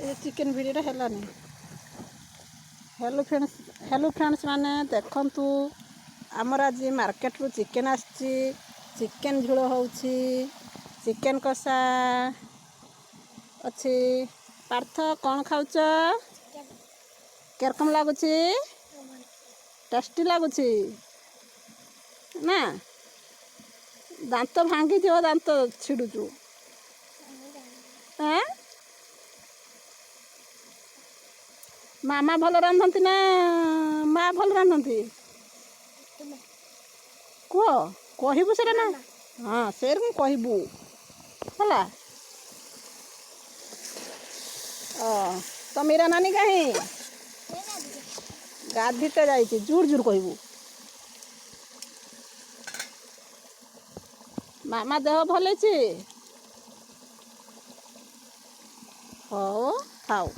ये chicken video हेलानी। Hello friends माने देखंतु आमर आज मार्केट रू चिकेन आछि। चिकेन झोल होउछि, चिकेन कषा अच्छी। पार्थ कौन खाउच? केरकम लागुछि? टेस्टी लागुछि ना? दांत भांगी दियो, दांत छिड़ुचु। हाँ? मामा भल रांधती ना माँ भल रांधती? कह कहबू से ना? हाँ से कहबू है। तो मेरा नानी कहीं गाधीते जाइए जुड़ जुड़ कहबू। मामा देह भल अच्छे? हो खाओ।